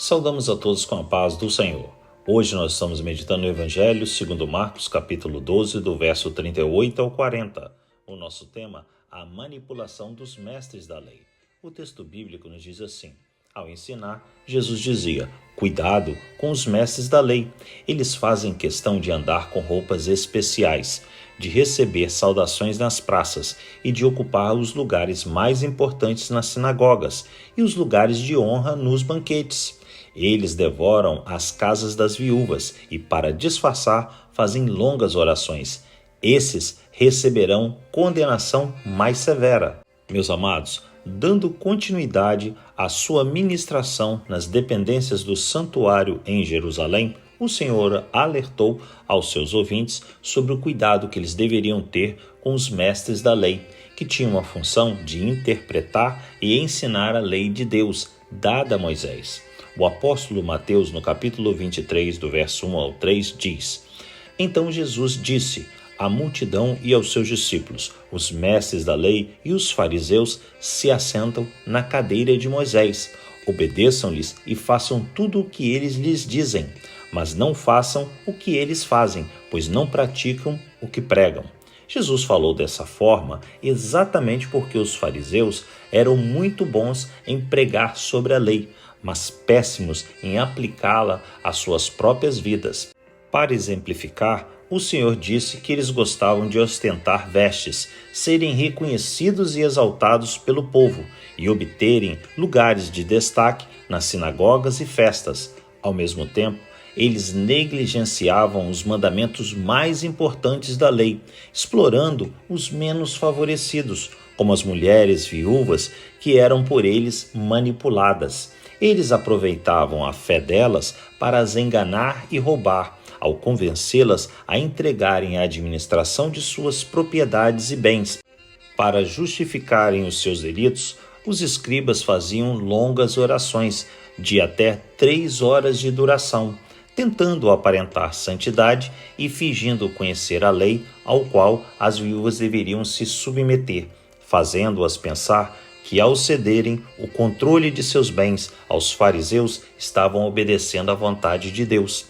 Saudamos a todos com a paz do Senhor. Hoje nós estamos meditando no Evangelho segundo Marcos, capítulo 12, do verso 38 ao 40. O nosso tema, a manipulação dos mestres da lei. O texto bíblico nos diz assim: ao ensinar, Jesus dizia: cuidado com os mestres da lei. Eles fazem questão de andar com roupas especiais, de receber saudações nas praças e de ocupar os lugares mais importantes nas sinagogas e os lugares de honra nos banquetes. Eles devoram as casas das viúvas e, para disfarçar, fazem longas orações. Esses receberão condenação mais severa. Meus amados, dando continuidade à sua ministração nas dependências do santuário em Jerusalém, o Senhor alertou aos seus ouvintes sobre o cuidado que eles deveriam ter com os mestres da lei, que tinham a função de interpretar e ensinar a lei de Deus, dada a Moisés. O apóstolo Mateus, no capítulo 23, do verso 1 ao 3, diz: então Jesus disse à multidão e aos seus discípulos: os mestres da lei e os fariseus se assentam na cadeira de Moisés. Obedeçam-lhes e façam tudo o que eles lhes dizem, mas não façam o que eles fazem, pois não praticam o que pregam. Jesus falou dessa forma exatamente porque os fariseus eram muito bons em pregar sobre a lei, mas péssimos em aplicá-la às suas próprias vidas. Para exemplificar, o Senhor disse que eles gostavam de ostentar vestes, serem reconhecidos e exaltados pelo povo e obterem lugares de destaque nas sinagogas e festas. Ao mesmo tempo, eles negligenciavam os mandamentos mais importantes da lei, explorando os menos favorecidos, como as mulheres viúvas que eram por eles manipuladas. Eles aproveitavam a fé delas para as enganar e roubar, ao convencê-las a entregarem a administração de suas propriedades e bens. Para justificarem os seus delitos, os escribas faziam longas orações, de até 3 horas de duração, tentando aparentar santidade e fingindo conhecer a lei ao qual as viúvas deveriam se submeter, fazendo-as pensar que, ao cederem o controle de seus bens aos fariseus, estavam obedecendo à vontade de Deus.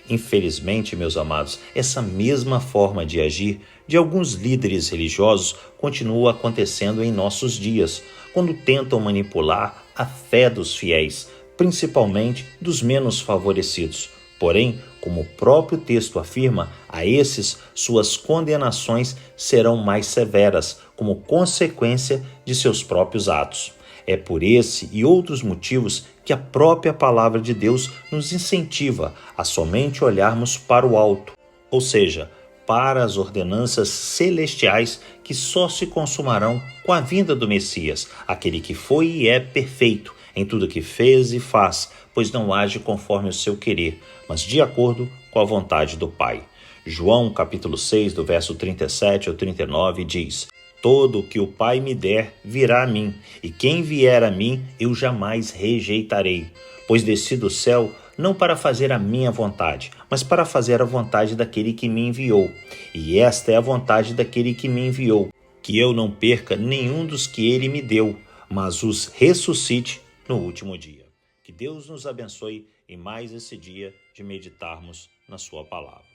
Infelizmente, meus amados, essa mesma forma de agir de alguns líderes religiosos continua acontecendo em nossos dias, quando tentam manipular a fé dos fiéis, principalmente dos menos favorecidos. Porém, como o próprio texto afirma, a esses suas condenações serão mais severas, como consequência de seus próprios atos. É por esse e outros motivos que a própria palavra de Deus nos incentiva a somente olharmos para o alto, ou seja, para as ordenanças celestiais que só se consumarão com a vinda do Messias, aquele que foi e é perfeito em tudo que fez e faz, pois não age conforme o seu querer, mas de acordo com a vontade do Pai. João, capítulo 6, do verso 37 ao 39, diz: todo o que o Pai me der virá a mim, e quem vier a mim eu jamais rejeitarei, pois desci do céu não para fazer a minha vontade, mas para fazer a vontade daquele que me enviou. E esta é a vontade daquele que me enviou, que eu não perca nenhum dos que ele me deu, mas os ressuscite no último dia. Que Deus nos abençoe em mais esse dia de meditarmos na sua palavra.